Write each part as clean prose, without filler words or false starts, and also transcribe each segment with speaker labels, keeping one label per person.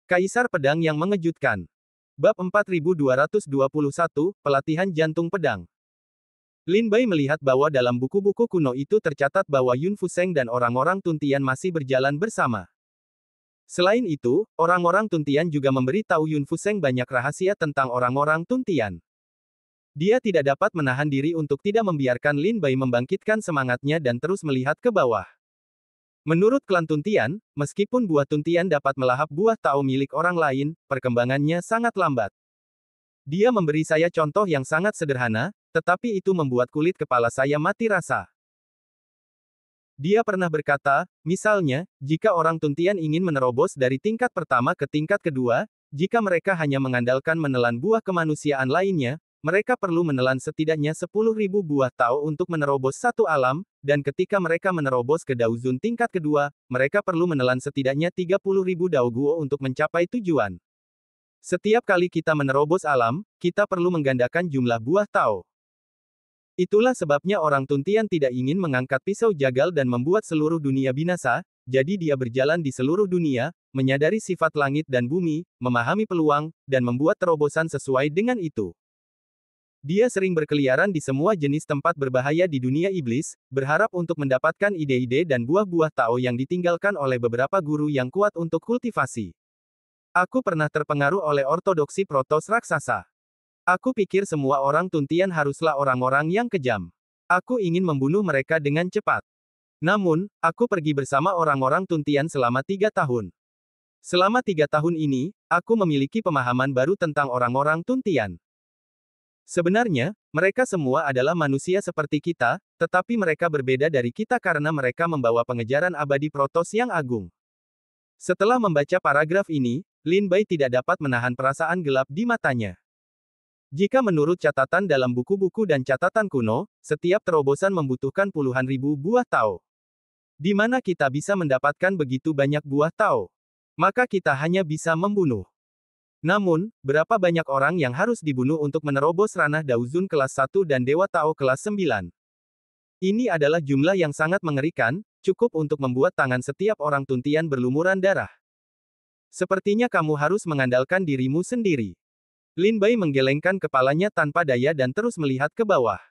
Speaker 1: Kaisar Pedang yang Mengejutkan. Bab 4221, Pelatihan Jantung Pedang. Lin Bai melihat bahwa dalam buku-buku kuno itu tercatat bahwa Yun Fuseng dan orang-orang Tuntian masih berjalan bersama. Selain itu, orang-orang Tuntian juga memberi tahu Yun Fuseng banyak rahasia tentang orang-orang Tuntian. Dia tidak dapat menahan diri untuk tidak membiarkan Lin Bai membangkitkan semangatnya dan terus melihat ke bawah. Menurut klan Tuntian, meskipun buah Tuntian dapat melahap buah Tao milik orang lain, perkembangannya sangat lambat. Dia memberi saya contoh yang sangat sederhana, tetapi itu membuat kulit kepala saya mati rasa. Dia pernah berkata, misalnya, jika orang Tuntian ingin menerobos dari tingkat pertama ke tingkat kedua, jika mereka hanya mengandalkan menelan buah kemanusiaan lainnya, mereka perlu menelan setidaknya 10.000 buah Tao untuk menerobos satu alam, dan ketika mereka menerobos ke Daozun tingkat kedua, mereka perlu menelan setidaknya 30.000 Dao Guo untuk mencapai tujuan. Setiap kali kita menerobos alam, kita perlu menggandakan jumlah buah Tao. Itulah sebabnya orang Tuntian tidak ingin mengangkat pisau jagal dan membuat seluruh dunia binasa, jadi dia berjalan di seluruh dunia, menyadari sifat langit dan bumi, memahami peluang, dan membuat terobosan sesuai dengan itu. Dia sering berkeliaran di semua jenis tempat berbahaya di dunia iblis, berharap untuk mendapatkan ide-ide dan buah-buah Tao yang ditinggalkan oleh beberapa guru yang kuat untuk kultivasi. Aku pernah terpengaruh oleh ortodoksi protos raksasa. Aku pikir semua orang Tuntian haruslah orang-orang yang kejam. Aku ingin membunuh mereka dengan cepat. Namun, aku pergi bersama orang-orang Tuntian selama 3 tahun. Selama 3 tahun ini, aku memiliki pemahaman baru tentang orang-orang Tuntian. Sebenarnya, mereka semua adalah manusia seperti kita, tetapi mereka berbeda dari kita karena mereka membawa pengejaran abadi Protos yang agung. Setelah membaca paragraf ini, Lin Bai tidak dapat menahan perasaan gelap di matanya. Jika menurut catatan dalam buku-buku dan catatan kuno, setiap terobosan membutuhkan puluhan ribu buah Tao. Di mana kita bisa mendapatkan begitu banyak buah Tao? Maka kita hanya bisa membunuh. Namun, berapa banyak orang yang harus dibunuh untuk menerobos ranah Daozun kelas 1 dan Dewa Tao kelas 9? Ini adalah jumlah yang sangat mengerikan, cukup untuk membuat tangan setiap orang Tuntian berlumuran darah. Sepertinya kamu harus mengandalkan dirimu sendiri. Lin Bai menggelengkan kepalanya tanpa daya dan terus melihat ke bawah.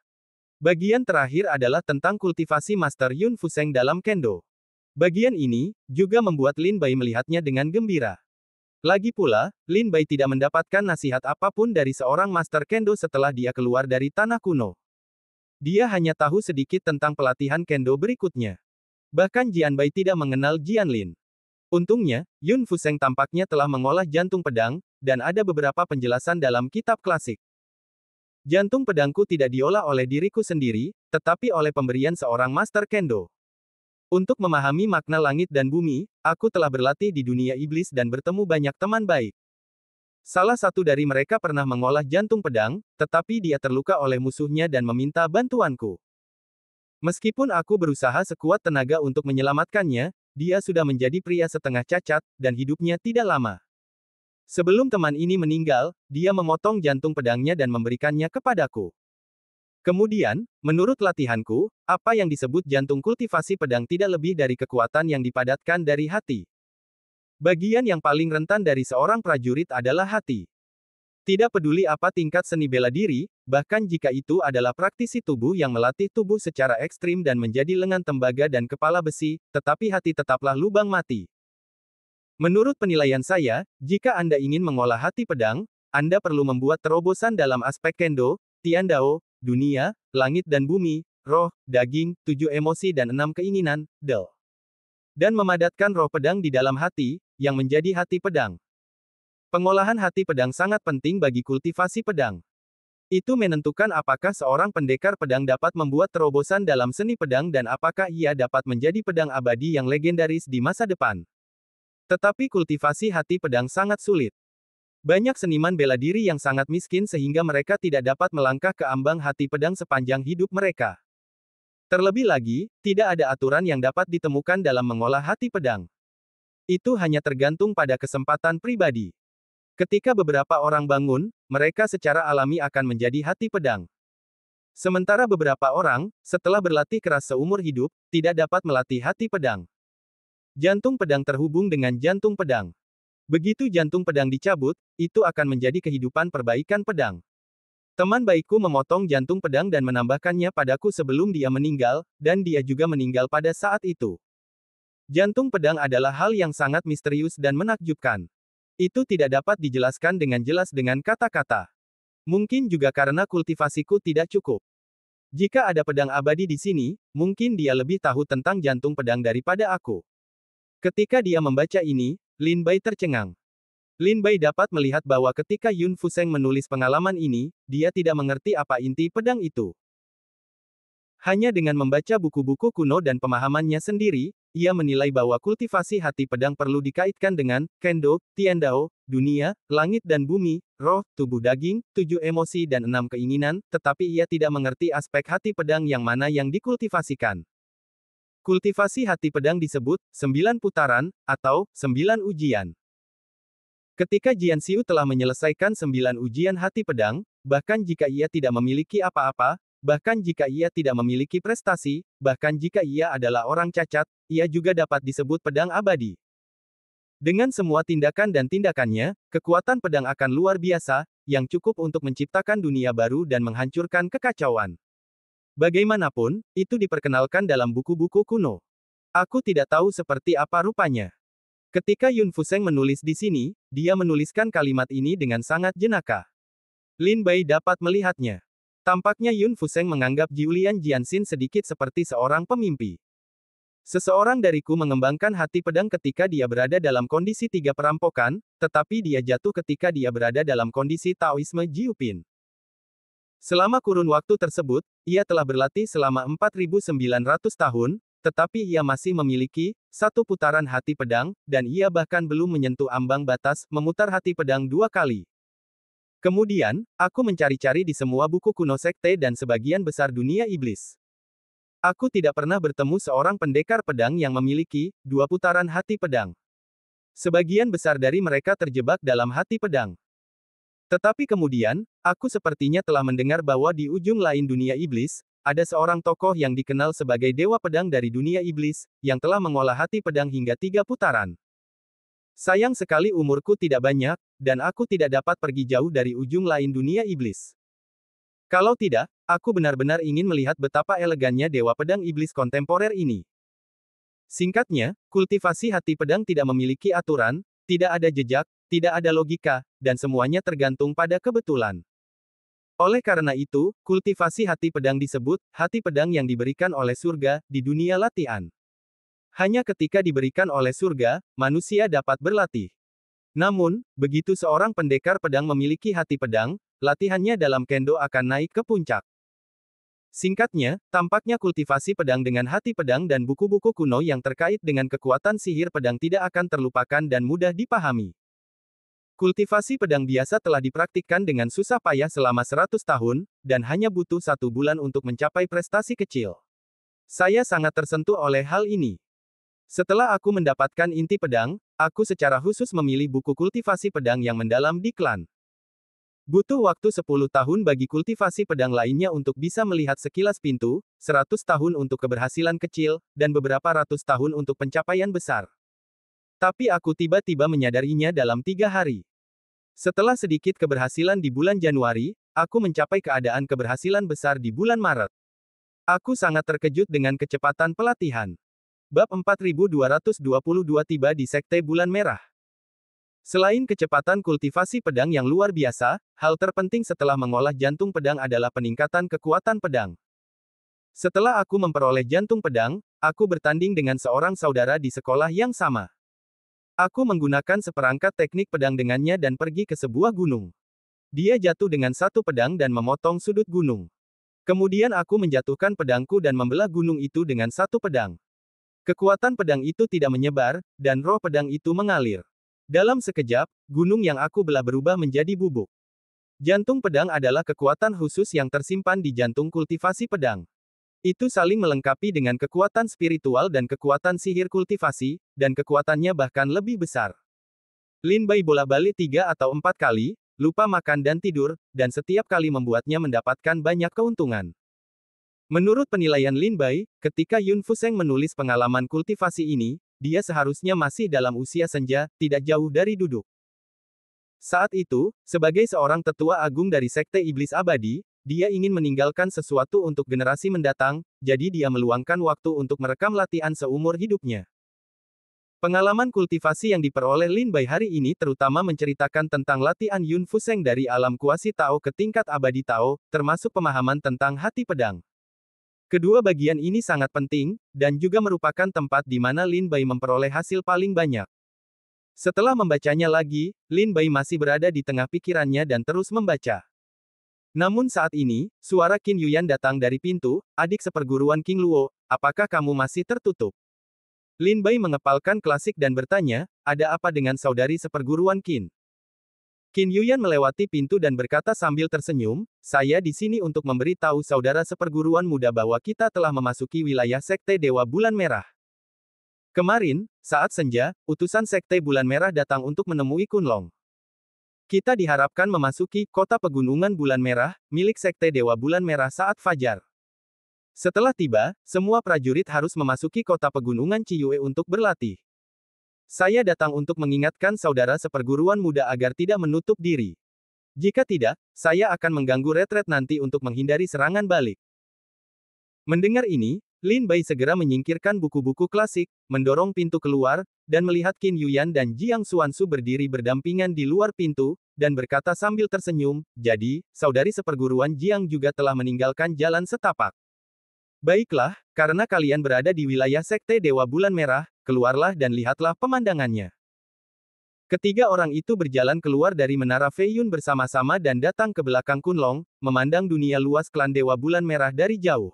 Speaker 1: Bagian terakhir adalah tentang kultivasi Master Yun Fuseng dalam Kendo. Bagian ini, juga membuat Lin Bai melihatnya dengan gembira. Lagi pula, Lin Bai tidak mendapatkan nasihat apapun dari seorang Master Kendo setelah dia keluar dari tanah kuno. Dia hanya tahu sedikit tentang pelatihan Kendo berikutnya. Bahkan Jian Bai tidak mengenal Jian Lin. Untungnya, Yun Fuseng tampaknya telah mengolah jantung pedang, dan ada beberapa penjelasan dalam kitab klasik. Jantung pedangku tidak diolah oleh diriku sendiri, tetapi oleh pemberian seorang Master Kendo. Untuk memahami makna langit dan bumi, aku telah berlatih di dunia iblis dan bertemu banyak teman baik. Salah satu dari mereka pernah mengolah jantung pedang, tetapi dia terluka oleh musuhnya dan meminta bantuanku. Meskipun aku berusaha sekuat tenaga untuk menyelamatkannya, dia sudah menjadi pria setengah cacat, dan hidupnya tidak lama. Sebelum teman ini meninggal, dia memotong jantung pedangnya dan memberikannya kepadaku. Kemudian, menurut latihanku, apa yang disebut jantung kultivasi pedang tidak lebih dari kekuatan yang dipadatkan dari hati. Bagian yang paling rentan dari seorang prajurit adalah hati. Tidak peduli apa tingkat seni bela diri, bahkan jika itu adalah praktisi tubuh yang melatih tubuh secara ekstrim dan menjadi lengan tembaga dan kepala besi, tetapi hati tetaplah lubang mati. Menurut penilaian saya, jika Anda ingin mengolah hati pedang, Anda perlu membuat terobosan dalam aspek Kendo, Tiandao, dunia, langit dan bumi, roh, daging, 7 emosi dan 6 keinginan, Del. Dan memadatkan roh pedang di dalam hati, yang menjadi hati pedang. Pengolahan hati pedang sangat penting bagi kultivasi pedang. Itu menentukan apakah seorang pendekar pedang dapat membuat terobosan dalam seni pedang dan apakah ia dapat menjadi pedang abadi yang legendaris di masa depan. Tetapi kultivasi hati pedang sangat sulit. Banyak seniman bela diri yang sangat miskin sehingga mereka tidak dapat melangkah ke ambang hati pedang sepanjang hidup mereka. Terlebih lagi, tidak ada aturan yang dapat ditemukan dalam mengolah hati pedang. Itu hanya tergantung pada kesempatan pribadi. Ketika beberapa orang bangun, mereka secara alami akan menjadi hati pedang. Sementara beberapa orang, setelah berlatih keras seumur hidup, tidak dapat melatih hati pedang. Jantung pedang terhubung dengan jantung pedang. Begitu jantung pedang dicabut, itu akan menjadi kehidupan perbaikan pedang. Teman baikku memotong jantung pedang dan menambahkannya padaku sebelum dia meninggal, dan dia juga meninggal pada saat itu. Jantung pedang adalah hal yang sangat misterius dan menakjubkan. Itu tidak dapat dijelaskan dengan jelas dengan kata-kata. Mungkin juga karena kultivasiku tidak cukup. Jika ada pedang abadi di sini, mungkin dia lebih tahu tentang jantung pedang daripada aku. Ketika dia membaca ini, Lin Bai tercengang. Lin Bai dapat melihat bahwa ketika Yun Fuseng menulis pengalaman ini, dia tidak mengerti apa inti pedang itu. Hanya dengan membaca buku-buku kuno dan pemahamannya sendiri, ia menilai bahwa kultivasi hati pedang perlu dikaitkan dengan Kendo, Tiandao, dunia, langit dan bumi, roh, tubuh daging, 7 emosi dan 6 keinginan, tetapi ia tidak mengerti aspek hati pedang yang mana yang dikultivasikan. Kultivasi hati pedang disebut 9 putaran, atau 9 ujian. Ketika Jian Xiu telah menyelesaikan 9 ujian hati pedang, bahkan jika ia tidak memiliki apa-apa, bahkan jika ia tidak memiliki prestasi, bahkan jika ia adalah orang cacat, ia juga dapat disebut pedang abadi. Dengan semua tindakan dan tindakannya, kekuatan pedang akan luar biasa, yang cukup untuk menciptakan dunia baru dan menghancurkan kekacauan. Bagaimanapun, itu diperkenalkan dalam buku-buku kuno. Aku tidak tahu seperti apa rupanya. Ketika Yun Fuseng menulis di sini, dia menuliskan kalimat ini dengan sangat jenaka. Lin Bai dapat melihatnya. Tampaknya Yun Fuseng menganggap Julian Jianxin sedikit seperti seorang pemimpi. Seseorang dariku mengembangkan hati pedang ketika dia berada dalam kondisi 3 perampokan, tetapi dia jatuh ketika dia berada dalam kondisi Taoisme Jiupin. Selama kurun waktu tersebut, ia telah berlatih selama 4.900 tahun, tetapi ia masih memiliki 1 putaran hati pedang, dan ia bahkan belum menyentuh ambang batas memutar hati pedang 2 kali. Kemudian, aku mencari-cari di semua buku kuno sekte dan sebagian besar dunia iblis. Aku tidak pernah bertemu seorang pendekar pedang yang memiliki 2 putaran hati pedang. Sebagian besar dari mereka terjebak dalam hati pedang. Tetapi kemudian, aku sepertinya telah mendengar bahwa di ujung lain dunia iblis, ada seorang tokoh yang dikenal sebagai dewa pedang dari dunia iblis, yang telah mengolah hati pedang hingga 3 putaran. Sayang sekali umurku tidak banyak, dan aku tidak dapat pergi jauh dari ujung lain dunia iblis. Kalau tidak, aku benar-benar ingin melihat betapa elegannya dewa pedang iblis kontemporer ini. Singkatnya, kultivasi hati pedang tidak memiliki aturan, tidak ada jejak, tidak ada logika, dan semuanya tergantung pada kebetulan. Oleh karena itu, kultivasi hati pedang disebut hati pedang yang diberikan oleh surga di dunia latihan. Hanya ketika diberikan oleh surga, manusia dapat berlatih. Namun, begitu seorang pendekar pedang memiliki hati pedang, latihannya dalam kendo akan naik ke puncak. Singkatnya, tampaknya kultivasi pedang dengan hati pedang dan buku-buku kuno yang terkait dengan kekuatan sihir pedang tidak akan terlupakan dan mudah dipahami. Kultivasi pedang biasa telah dipraktikkan dengan susah payah selama 100 tahun, dan hanya butuh 1 bulan untuk mencapai prestasi kecil. Saya sangat tersentuh oleh hal ini. Setelah aku mendapatkan inti pedang, aku secara khusus memilih buku kultivasi pedang yang mendalam di klan. Butuh waktu 10 tahun bagi kultivasi pedang lainnya untuk bisa melihat sekilas pintu, 100 tahun untuk keberhasilan kecil, dan beberapa ratus tahun untuk pencapaian besar. Tapi aku tiba-tiba menyadarinya dalam 3 hari. Setelah sedikit keberhasilan di bulan Januari, aku mencapai keadaan keberhasilan besar di bulan Maret. Aku sangat terkejut dengan kecepatan pelatihan. Bab 4222 tiba di Sekte Bulan Merah. Selain kecepatan kultivasi pedang yang luar biasa, hal terpenting setelah mengolah jantung pedang adalah peningkatan kekuatan pedang. Setelah aku memperoleh jantung pedang, aku bertanding dengan seorang saudara di sekolah yang sama. Aku menggunakan seperangkat teknik pedang dengannya dan pergi ke sebuah gunung. Dia jatuh dengan 1 pedang dan memotong sudut gunung. Kemudian aku menjatuhkan pedangku dan membelah gunung itu dengan 1 pedang. Kekuatan pedang itu tidak menyebar, dan roh pedang itu mengalir. Dalam sekejap, gunung yang aku belah berubah menjadi bubuk. Jantung pedang adalah kekuatan khusus yang tersimpan di jantung kultivasi pedang. Itu saling melengkapi dengan kekuatan spiritual dan kekuatan sihir kultivasi, dan kekuatannya bahkan lebih besar. Lin Bai bolak-balik 3 atau 4 kali, lupa makan dan tidur, dan setiap kali membuatnya mendapatkan banyak keuntungan. Menurut penilaian Lin Bai, ketika Yun Fuseng menulis pengalaman kultivasi ini, dia seharusnya masih dalam usia senja, tidak jauh dari duduk. Saat itu, sebagai seorang tetua agung dari Sekte Iblis Abadi, dia ingin meninggalkan sesuatu untuk generasi mendatang, jadi dia meluangkan waktu untuk merekam latihan seumur hidupnya. Pengalaman kultivasi yang diperoleh Lin Bai hari ini terutama menceritakan tentang latihan Yun Fuseng dari alam kuasi Tao ke tingkat abadi Tao, termasuk pemahaman tentang hati pedang. Kedua bagian ini sangat penting, dan juga merupakan tempat di mana Lin Bai memperoleh hasil paling banyak. Setelah membacanya lagi, Lin Bai masih berada di tengah pikirannya dan terus membaca. Namun saat ini, suara Qin Yuyan datang dari pintu, adik seperguruan King Luo, apakah kamu masih tertutup? Lin Bai mengepalkan klasik dan bertanya, ada apa dengan saudari seperguruan Qin? Qin Yuyan melewati pintu dan berkata sambil tersenyum, saya di sini untuk memberi tahu saudara seperguruan muda bahwa kita telah memasuki wilayah Sekte Dewa Bulan Merah. Kemarin, saat senja, utusan Sekte Bulan Merah datang untuk menemui Kunlong. Kita diharapkan memasuki kota pegunungan Bulan Merah, milik Sekte Dewa Bulan Merah saat fajar. Setelah tiba, semua prajurit harus memasuki kota pegunungan Ciyue untuk berlatih. Saya datang untuk mengingatkan saudara seperguruan muda agar tidak menutup diri. Jika tidak, saya akan mengganggu retret nanti untuk menghindari serangan balik. Mendengar ini, Lin Bai segera menyingkirkan buku-buku klasik, mendorong pintu keluar, dan melihat Qin Yuyan dan Jiang Xuansu berdiri berdampingan di luar pintu, dan berkata sambil tersenyum, jadi, saudari seperguruan Jiang juga telah meninggalkan jalan setapak. Baiklah, karena kalian berada di wilayah Sekte Dewa Bulan Merah, keluarlah dan lihatlah pemandangannya. Ketiga orang itu berjalan keluar dari Menara Feiyun bersama-sama dan datang ke belakang Kunlong, memandang dunia luas klan Dewa Bulan Merah dari jauh.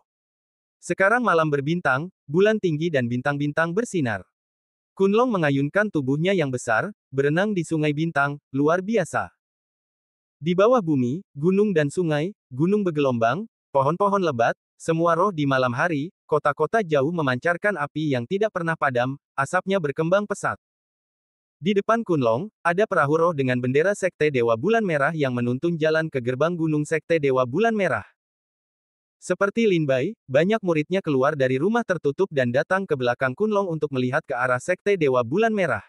Speaker 1: Sekarang malam berbintang, bulan tinggi dan bintang-bintang bersinar. Kunlong mengayunkan tubuhnya yang besar, berenang di sungai bintang, luar biasa. Di bawah bumi, gunung dan sungai, gunung bergelombang, pohon-pohon lebat, semua roh di malam hari, kota-kota jauh memancarkan api yang tidak pernah padam, asapnya berkembang pesat. Di depan Kunlong, ada perahu roh dengan bendera Sekte Dewa Bulan Merah yang menuntun jalan ke gerbang gunung Sekte Dewa Bulan Merah. Seperti Lin Bai, banyak muridnya keluar dari rumah tertutup dan datang ke belakang Kunlong untuk melihat ke arah Sekte Dewa Bulan Merah.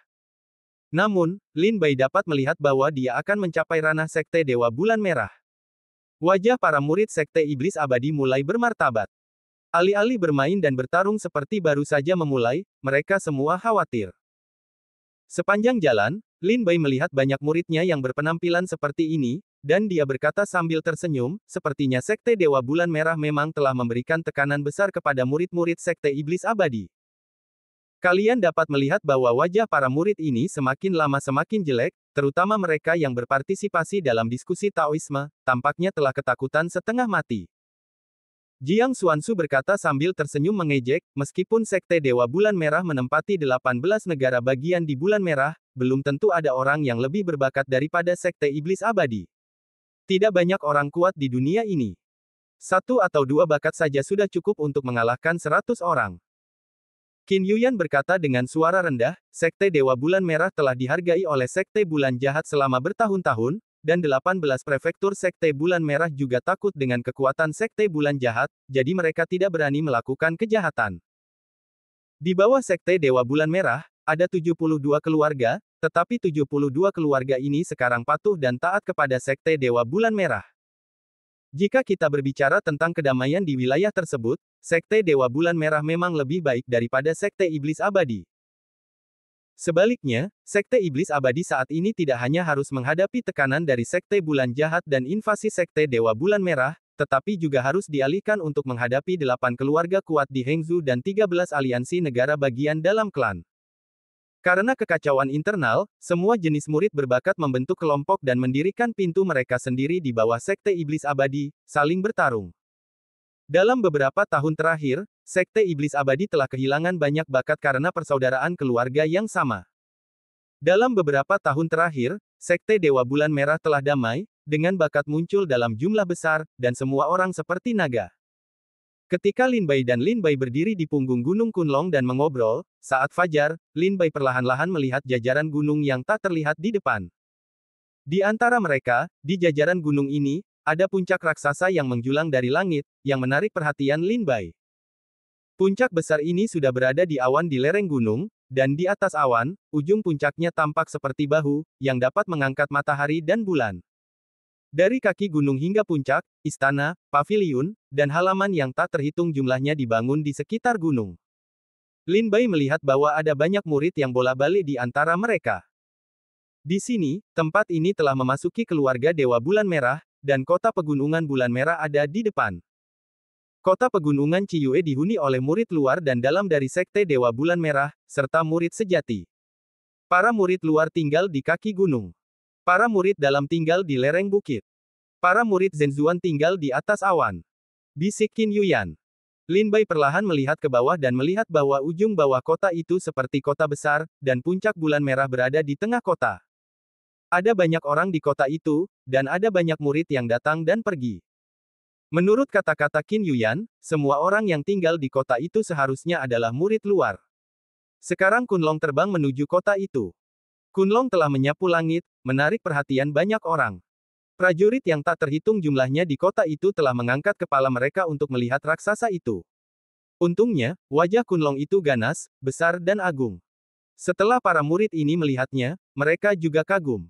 Speaker 1: Namun, Lin Bai dapat melihat bahwa dia akan mencapai ranah Sekte Dewa Bulan Merah. Wajah para murid Sekte Iblis Abadi mulai bermartabat. Alih-alih bermain dan bertarung seperti baru saja memulai, mereka semua khawatir. Sepanjang jalan, Lin Bai melihat banyak muridnya yang berpenampilan seperti ini, dan dia berkata sambil tersenyum, sepertinya Sekte Dewa Bulan Merah memang telah memberikan tekanan besar kepada murid-murid Sekte Iblis Abadi. Kalian dapat melihat bahwa wajah para murid ini semakin lama semakin jelek, terutama mereka yang berpartisipasi dalam diskusi Taoisme, tampaknya telah ketakutan setengah mati. Jiang Xuansu berkata sambil tersenyum mengejek, meskipun Sekte Dewa Bulan Merah menempati 18 negara bagian di Bulan Merah, belum tentu ada orang yang lebih berbakat daripada Sekte Iblis Abadi. Tidak banyak orang kuat di dunia ini. 1 atau 2 bakat saja sudah cukup untuk mengalahkan 100 orang. Qin Yuyan berkata dengan suara rendah, Sekte Dewa Bulan Merah telah dihargai oleh Sekte Bulan Jahat selama bertahun-tahun, dan 18 prefektur Sekte Bulan Merah juga takut dengan kekuatan Sekte Bulan Jahat, jadi mereka tidak berani melakukan kejahatan. Di bawah Sekte Dewa Bulan Merah, ada 72 keluarga, tetapi 72 keluarga ini sekarang patuh dan taat kepada Sekte Dewa Bulan Merah. Jika kita berbicara tentang kedamaian di wilayah tersebut, Sekte Dewa Bulan Merah memang lebih baik daripada Sekte Iblis Abadi. Sebaliknya, Sekte Iblis Abadi saat ini tidak hanya harus menghadapi tekanan dari Sekte Bulan Jahat dan invasi Sekte Dewa Bulan Merah, tetapi juga harus dialihkan untuk menghadapi 8 keluarga kuat di Hengzhou dan 13 aliansi negara bagian dalam klan. Karena kekacauan internal, semua jenis murid berbakat membentuk kelompok dan mendirikan pintu mereka sendiri di bawah Sekte Iblis Abadi, saling bertarung. Dalam beberapa tahun terakhir, Sekte Iblis Abadi telah kehilangan banyak bakat karena persaudaraan keluarga yang sama. Dalam beberapa tahun terakhir, Sekte Dewa Bulan Merah telah damai, dengan bakat muncul dalam jumlah besar, dan semua orang seperti naga. Ketika Lin Bai dan Lin Bai berdiri di punggung Gunung Kunlong dan mengobrol, saat fajar, Lin Bai perlahan-lahan melihat jajaran gunung yang tak terlihat di depan. Di antara mereka, di jajaran gunung ini, ada puncak raksasa yang menjulang dari langit, yang menarik perhatian Lin Bai. Puncak besar ini sudah berada di awan di lereng gunung, dan di atas awan, ujung puncaknya tampak seperti bahu, yang dapat mengangkat matahari dan bulan. Dari kaki gunung hingga puncak, istana, paviliun, dan halaman yang tak terhitung jumlahnya dibangun di sekitar gunung. Lin Bai melihat bahwa ada banyak murid yang bolak-balik di antara mereka. Di sini, tempat ini telah memasuki keluarga Dewa Bulan Merah, dan kota pegunungan Bulan Merah ada di depan. Kota pegunungan Ciyue dihuni oleh murid luar dan dalam dari Sekte Dewa Bulan Merah, serta murid sejati. Para murid luar tinggal di kaki gunung. Para murid dalam tinggal di lereng bukit. Para murid Zhenzuan tinggal di atas awan. Bisik Qin Yuyan. Lin Bai perlahan melihat ke bawah dan melihat bahwa ujung bawah kota itu seperti kota besar, dan puncak bulan merah berada di tengah kota. Ada banyak orang di kota itu, dan ada banyak murid yang datang dan pergi. Menurut kata-kata Qin Yuyan, semua orang yang tinggal di kota itu seharusnya adalah murid luar. Sekarang Kunlong terbang menuju kota itu. Kunlong telah menyapu langit, menarik perhatian banyak orang. Prajurit yang tak terhitung jumlahnya di kota itu telah mengangkat kepala mereka untuk melihat raksasa itu. Untungnya, wajah Kunlong itu ganas, besar dan agung. Setelah para murid ini melihatnya, mereka juga kagum.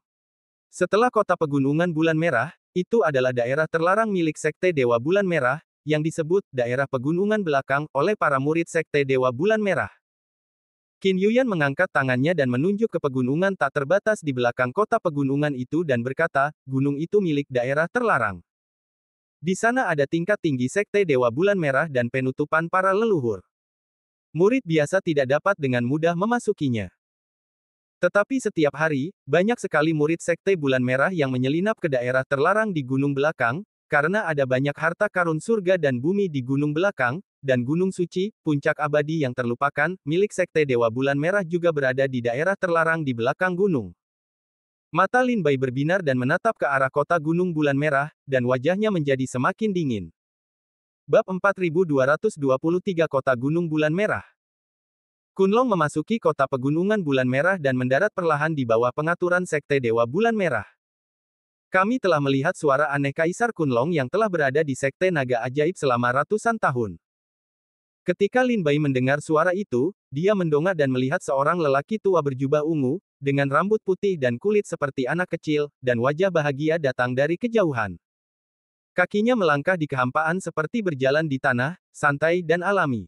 Speaker 1: Setelah kota pegunungan Bulan Merah, itu adalah daerah terlarang milik Sekte Dewa Bulan Merah, yang disebut daerah pegunungan belakang oleh para murid Sekte Dewa Bulan Merah. Qin Yuyan mengangkat tangannya dan menunjuk ke pegunungan tak terbatas di belakang kota pegunungan itu dan berkata, gunung itu milik daerah terlarang. Di sana ada tingkat tinggi Sekte Dewa Bulan Merah dan penutupan para leluhur. Murid biasa tidak dapat dengan mudah memasukinya. Tetapi setiap hari, banyak sekali murid Sekte Bulan Merah yang menyelinap ke daerah terlarang di gunung belakang, karena ada banyak harta karun surga dan bumi di gunung belakang, dan gunung suci, puncak abadi yang terlupakan, milik Sekte Dewa Bulan Merah juga berada di daerah terlarang di belakang gunung. Mata Lin Bai berbinar dan menatap ke arah kota gunung Bulan Merah, dan wajahnya menjadi semakin dingin. Bab 4223 Kota Gunung Bulan Merah. Kunlong memasuki kota pegunungan Bulan Merah dan mendarat perlahan di bawah pengaturan Sekte Dewa Bulan Merah. Kami telah melihat suara aneh Kaisar Kunlong yang telah berada di Sekte Naga Ajaib selama ratusan tahun. Ketika Lin Bai mendengar suara itu, dia mendongak dan melihat seorang lelaki tua berjubah ungu, dengan rambut putih dan kulit seperti anak kecil, dan wajah bahagia datang dari kejauhan. Kakinya melangkah di kehampaan seperti berjalan di tanah, santai dan alami.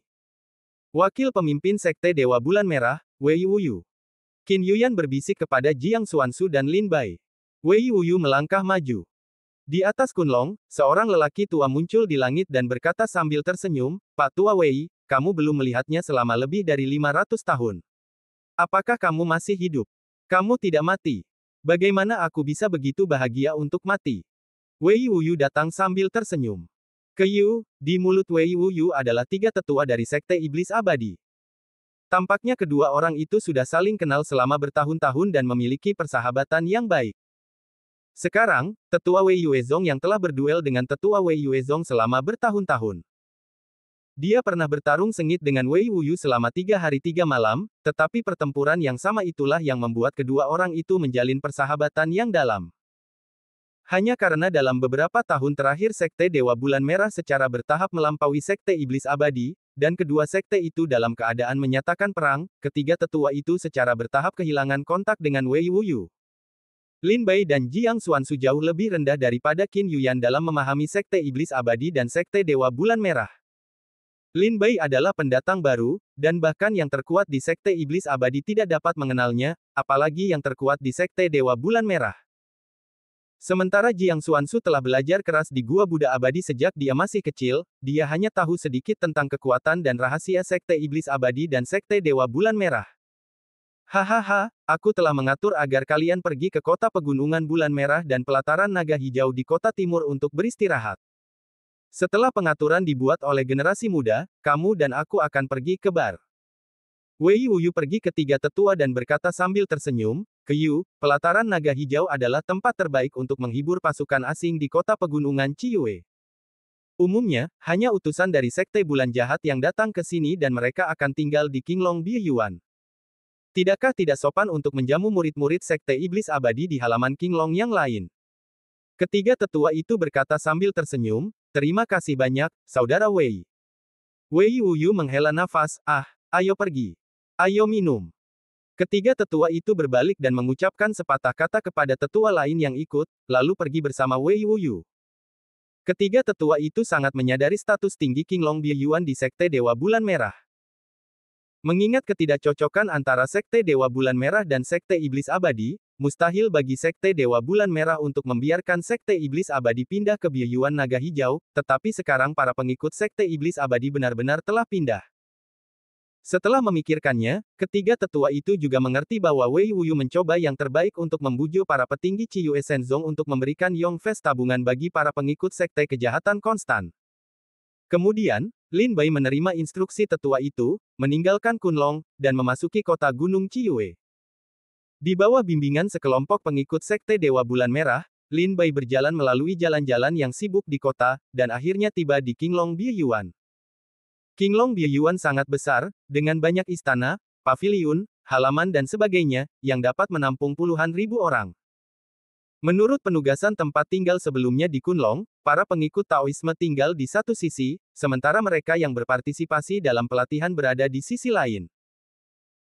Speaker 1: Wakil pemimpin Sekte Dewa Bulan Merah, Wei Wuyu. Qin Yuyan berbisik kepada Jiang Xuansu dan Lin Bai. Wei Wuyu melangkah maju. Di atas Kunlong, seorang lelaki tua muncul di langit dan berkata sambil tersenyum, Pak Tua Wei, kamu belum melihatnya selama lebih dari 500 tahun. Apakah kamu masih hidup? Kamu tidak mati. Bagaimana aku bisa begitu bahagia untuk mati? Wei Wuyu datang sambil tersenyum. Keyu, di mulut Wei Wuyu adalah 3 tetua dari Sekte Iblis Abadi. Tampaknya kedua orang itu sudah saling kenal selama bertahun-tahun dan memiliki persahabatan yang baik. Sekarang, tetua Wei Yuezong yang telah berduel dengan tetua Wei Yuezong selama bertahun-tahun. Dia pernah bertarung sengit dengan Wei Wuyu selama 3 hari 3 malam, tetapi pertempuran yang sama itulah yang membuat kedua orang itu menjalin persahabatan yang dalam. Hanya karena dalam beberapa tahun terakhir Sekte Dewa Bulan Merah secara bertahap melampaui Sekte Iblis Abadi, dan kedua sekte itu dalam keadaan menyatakan perang, ketiga tetua itu secara bertahap kehilangan kontak dengan Wei Wuyu. Lin Bai dan Jiang Xuansu jauh lebih rendah daripada Qin Yuyan dalam memahami Sekte Iblis Abadi dan Sekte Dewa Bulan Merah. Lin Bai adalah pendatang baru, dan bahkan yang terkuat di Sekte Iblis Abadi tidak dapat mengenalnya, apalagi yang terkuat di Sekte Dewa Bulan Merah. Sementara Jiang Xuansu telah belajar keras di Gua Buddha Abadi sejak dia masih kecil, dia hanya tahu sedikit tentang kekuatan dan rahasia Sekte Iblis Abadi dan Sekte Dewa Bulan Merah. Hahaha, aku telah mengatur agar kalian pergi ke kota pegunungan Bulan Merah dan pelataran naga hijau di kota timur untuk beristirahat. Setelah pengaturan dibuat oleh generasi muda, kamu dan aku akan pergi ke bar. Wei Wuyu pergi ke 3 tetua dan berkata sambil tersenyum, Keyu, pelataran naga hijau adalah tempat terbaik untuk menghibur pasukan asing di kota pegunungan Ciyue. Umumnya, hanya utusan dari Sekte Bulan Jahat yang datang ke sini dan mereka akan tinggal di Qinglong Biyuan. Tidakkah tidak sopan untuk menjamu murid-murid Sekte Iblis Abadi di halaman Qinglong yang lain? Ketiga tetua itu berkata sambil tersenyum, terima kasih banyak, Saudara Wei. Wei Wuyu menghela nafas, ayo pergi. Ayo minum. Ketiga tetua itu berbalik dan mengucapkan sepatah kata kepada tetua lain yang ikut, lalu pergi bersama Wei Wuyu. Ketiga tetua itu sangat menyadari status tinggi Qinglong Bieyuan di Sekte Dewa Bulan Merah. Mengingat ketidakcocokan antara Sekte Dewa Bulan Merah dan Sekte Iblis Abadi, mustahil bagi Sekte Dewa Bulan Merah untuk membiarkan Sekte Iblis Abadi pindah ke Bieyuan Naga Hijau, tetapi sekarang para pengikut Sekte Iblis Abadi benar-benar telah pindah. Setelah memikirkannya, ketiga tetua itu juga mengerti bahwa Wei Wuyu mencoba yang terbaik untuk membujuk para petinggi Ciyue Shenzong untuk memberikan Yong Fest tabungan bagi para pengikut Sekte Kejahatan Konstan. Kemudian, Lin Bai menerima instruksi tetua itu, meninggalkan Kunlong, dan memasuki kota Gunung Ciyue. Di bawah bimbingan sekelompok pengikut Sekte Dewa Bulan Merah, Lin Bai berjalan melalui jalan-jalan yang sibuk di kota, dan akhirnya tiba di Qinglong Bieyuan. Qinglong Bieyuan sangat besar, dengan banyak istana, paviliun, halaman dan sebagainya, yang dapat menampung puluhan ribu orang. Menurut penugasan tempat tinggal sebelumnya di Kunlong, para pengikut Taoisme tinggal di satu sisi, sementara mereka yang berpartisipasi dalam pelatihan berada di sisi lain.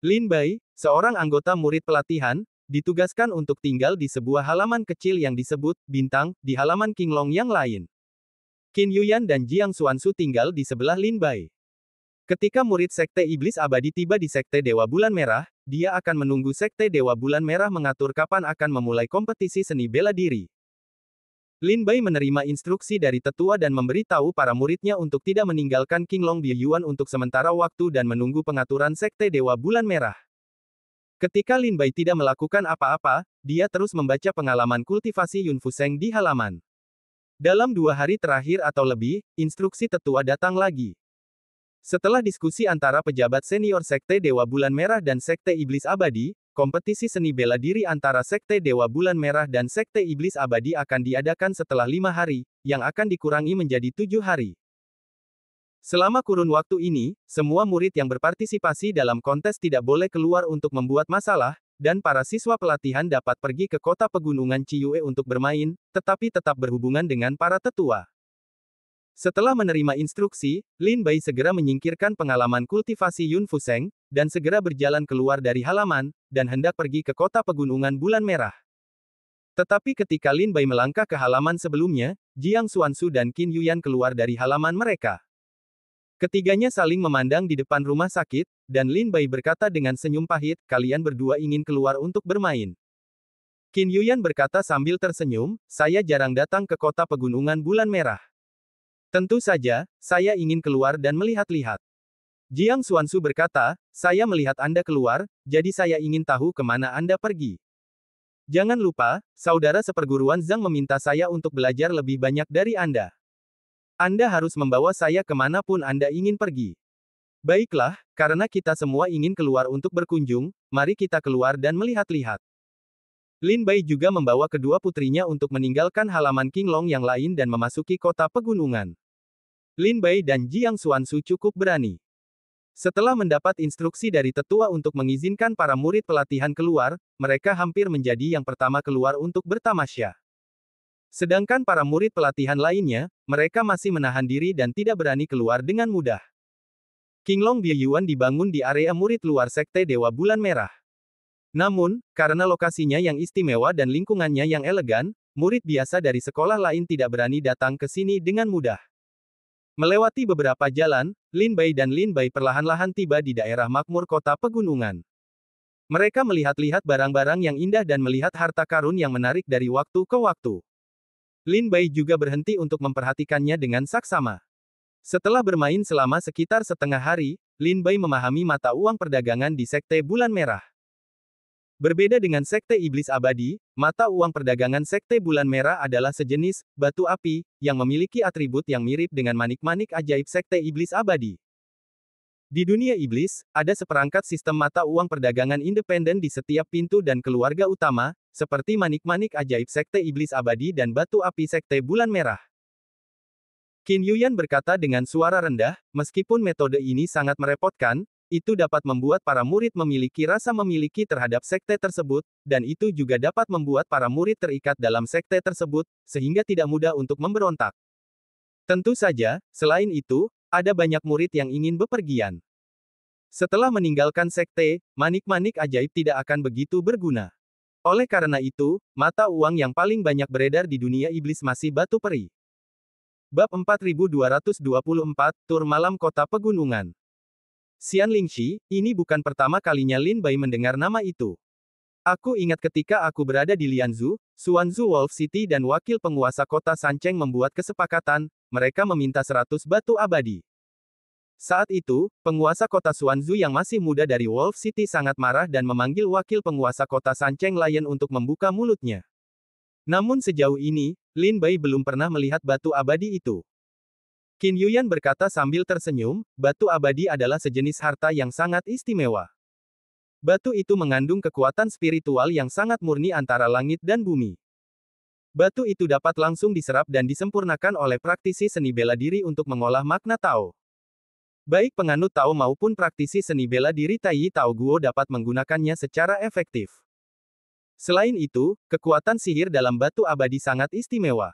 Speaker 1: Lin Bai, seorang anggota murid pelatihan, ditugaskan untuk tinggal di sebuah halaman kecil yang disebut Bintang, di halaman Qinglong yang lain. Qin Yuyan dan Jiang Xuansu tinggal di sebelah Lin Bai. Ketika murid Sekte Iblis Abadi tiba di Sekte Dewa Bulan Merah, dia akan menunggu Sekte Dewa Bulan Merah mengatur kapan akan memulai kompetisi seni bela diri. Lin Bai menerima instruksi dari tetua dan memberitahu para muridnya untuk tidak meninggalkan Qinglong Bieyuan untuk sementara waktu dan menunggu pengaturan Sekte Dewa Bulan Merah. Ketika Lin Bai tidak melakukan apa-apa, dia terus membaca pengalaman kultivasi Yun Fuseng di halaman. Dalam 2 hari terakhir atau lebih, instruksi tetua datang lagi. Setelah diskusi antara pejabat senior Sekte Dewa Bulan Merah dan Sekte Iblis Abadi, kompetisi seni bela diri antara Sekte Dewa Bulan Merah dan Sekte Iblis Abadi akan diadakan setelah 5 hari, yang akan dikurangi menjadi 7 hari. Selama kurun waktu ini, semua murid yang berpartisipasi dalam kontes tidak boleh keluar untuk membuat masalah, dan para siswa pelatihan dapat pergi ke kota pegunungan Ciyue untuk bermain, tetapi tetap berhubungan dengan para tetua. Setelah menerima instruksi, Lin Bai segera menyingkirkan pengalaman kultivasi Yun Fuseng, dan segera berjalan keluar dari halaman, dan hendak pergi ke kota pegunungan Bulan Merah. Tetapi ketika Lin Bai melangkah ke halaman sebelumnya, Jiang Xuansu dan Qin Yuyan keluar dari halaman mereka. Ketiganya saling memandang di depan rumah sakit, dan Lin Bai berkata dengan senyum pahit, "Kalian berdua ingin keluar untuk bermain." Qin Yuyan berkata sambil tersenyum, "Saya jarang datang ke kota pegunungan Bulan Merah. Tentu saja, saya ingin keluar dan melihat-lihat." Jiang Xuansu berkata, "Saya melihat Anda keluar, jadi saya ingin tahu kemana Anda pergi. Jangan lupa, saudara seperguruan Zhang meminta saya untuk belajar lebih banyak dari Anda. Anda harus membawa saya kemanapun Anda ingin pergi." "Baiklah, karena kita semua ingin keluar untuk berkunjung, mari kita keluar dan melihat-lihat." Lin Bai juga membawa kedua putrinya untuk meninggalkan halaman Qinglong yang lain dan memasuki kota pegunungan. Lin Bai dan Jiang Xuansu cukup berani. Setelah mendapat instruksi dari tetua untuk mengizinkan para murid pelatihan keluar, mereka hampir menjadi yang pertama keluar untuk bertamasya. Sedangkan para murid pelatihan lainnya, mereka masih menahan diri dan tidak berani keluar dengan mudah. Qinglong Bieyuan dibangun di area murid luar Sekte Dewa Bulan Merah. Namun, karena lokasinya yang istimewa dan lingkungannya yang elegan, murid biasa dari sekolah lain tidak berani datang ke sini dengan mudah. Melewati beberapa jalan, Lin Bai dan Lin Bai perlahan-lahan tiba di daerah makmur kota pegunungan. Mereka melihat-lihat barang-barang yang indah dan melihat harta karun yang menarik dari waktu ke waktu. Lin Bai juga berhenti untuk memperhatikannya dengan saksama. Setelah bermain selama sekitar setengah hari, Lin Bai memahami mata uang perdagangan di Sekte Bulan Merah. Berbeda dengan Sekte Iblis Abadi, mata uang perdagangan Sekte Bulan Merah adalah sejenis batu api yang memiliki atribut yang mirip dengan manik-manik ajaib Sekte Iblis Abadi. Di dunia iblis, ada seperangkat sistem mata uang perdagangan independen di setiap pintu dan keluarga utama, seperti manik-manik ajaib Sekte Iblis Abadi dan batu api Sekte Bulan Merah. Qin Yuyan berkata dengan suara rendah, "Meskipun metode ini sangat merepotkan, itu dapat membuat para murid memiliki rasa memiliki terhadap sekte tersebut, dan itu juga dapat membuat para murid terikat dalam sekte tersebut, sehingga tidak mudah untuk memberontak. Tentu saja, selain itu, ada banyak murid yang ingin bepergian. Setelah meninggalkan sekte, manik-manik ajaib tidak akan begitu berguna. Oleh karena itu, mata uang yang paling banyak beredar di dunia iblis masih batu peri. Bab 4224, Tur Malam Kota Pegunungan. Xian Lingxi, ini bukan pertama kalinya Lin Bai mendengar nama itu. Aku ingat ketika aku berada di Lianzhou, Suanzhou Wolf City dan wakil penguasa kota Sancheng membuat kesepakatan, mereka meminta 100 batu abadi. Saat itu, penguasa kota Suanzhou yang masih muda dari Wolf City sangat marah dan memanggil wakil penguasa kota Sancheng Lion untuk membuka mulutnya. Namun sejauh ini, Lin Bai belum pernah melihat batu abadi itu. Qin Yuyan berkata sambil tersenyum, batu abadi adalah sejenis harta yang sangat istimewa. Batu itu mengandung kekuatan spiritual yang sangat murni antara langit dan bumi. Batu itu dapat langsung diserap dan disempurnakan oleh praktisi seni bela diri untuk mengolah makna Tao. Baik penganut Tao maupun praktisi seni bela diri Taiyi Tao Guo dapat menggunakannya secara efektif. Selain itu, kekuatan sihir dalam batu abadi sangat istimewa.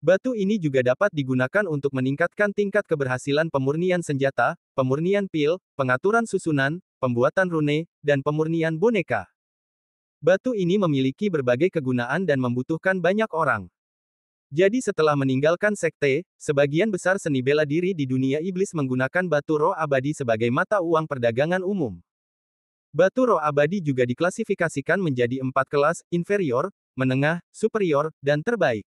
Speaker 1: Batu ini juga dapat digunakan untuk meningkatkan tingkat keberhasilan pemurnian senjata, pemurnian pil, pengaturan susunan, pembuatan rune, dan pemurnian boneka. Batu ini memiliki berbagai kegunaan dan membutuhkan banyak orang. Jadi setelah meninggalkan sekte, sebagian besar seni bela diri di dunia iblis menggunakan batu roh abadi sebagai mata uang perdagangan umum. Batu roh abadi juga diklasifikasikan menjadi 4 kelas, inferior, menengah, superior, dan terbaik.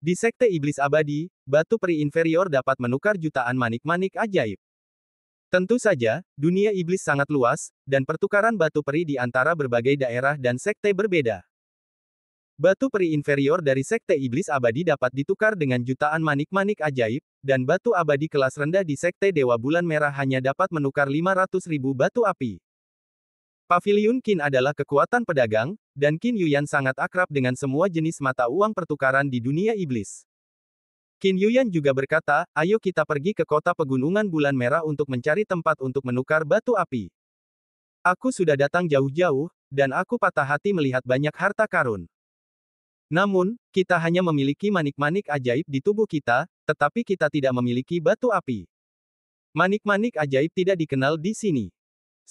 Speaker 1: Di sekte iblis abadi, batu peri inferior dapat menukar jutaan manik-manik ajaib. Tentu saja, dunia iblis sangat luas, dan pertukaran batu peri di antara berbagai daerah dan sekte berbeda. Batu peri inferior dari sekte iblis abadi dapat ditukar dengan jutaan manik-manik ajaib, dan batu abadi kelas rendah di sekte Dewa Bulan Merah hanya dapat menukar 500.000 batu api. Paviliun Qin adalah kekuatan pedagang, dan Qin Yuyan sangat akrab dengan semua jenis mata uang pertukaran di dunia iblis. Qin Yuyan juga berkata, ayo kita pergi ke kota pegunungan bulan merah untuk mencari tempat untuk menukar batu api. Aku sudah datang jauh-jauh, dan aku patah hati melihat banyak harta karun. Namun, kita hanya memiliki manik-manik ajaib di tubuh kita, tetapi kita tidak memiliki batu api. Manik-manik ajaib tidak dikenal di sini.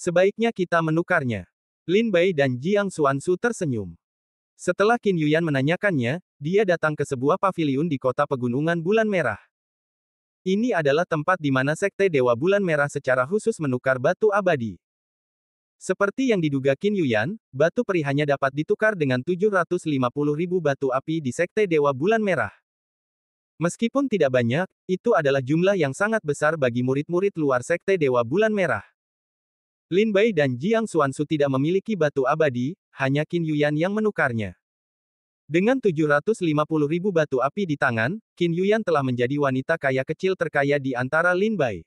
Speaker 1: Sebaiknya kita menukarnya. Lin Bai dan Jiang Xuanzu tersenyum. Setelah Qin Yuyan menanyakannya, dia datang ke sebuah paviliun di kota pegunungan bulan merah. Ini adalah tempat di mana sekte Dewa Bulan Merah secara khusus menukar batu abadi. Seperti yang diduga Qin Yuyan, batu peri hanya dapat ditukar dengan 750.000 batu api di sekte Dewa Bulan Merah. Meskipun tidak banyak, itu adalah jumlah yang sangat besar bagi murid-murid luar sekte Dewa Bulan Merah. Lin Bai dan Jiang Xuanzu tidak memiliki batu abadi, hanya Qin Yuyan yang menukarnya. Dengan 750.000 batu api di tangan, Qin Yuyan telah menjadi wanita kaya kecil terkaya di antara Lin Bai.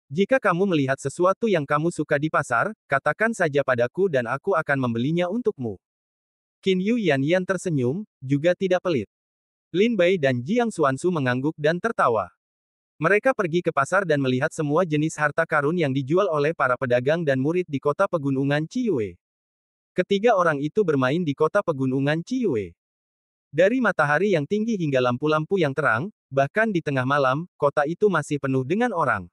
Speaker 1: Jika kamu melihat sesuatu yang kamu suka di pasar, katakan saja padaku dan aku akan membelinya untukmu. Qin Yuyan tersenyum, juga tidak pelit. Lin Bai dan Jiang Xuanzu mengangguk dan tertawa. Mereka pergi ke pasar dan melihat semua jenis harta karun yang dijual oleh para pedagang dan murid di kota pegunungan Ciyue. Ketiga orang itu bermain di kota pegunungan Ciyue. Dari matahari yang tinggi hingga lampu-lampu yang terang, bahkan di tengah malam, kota itu masih penuh dengan orang.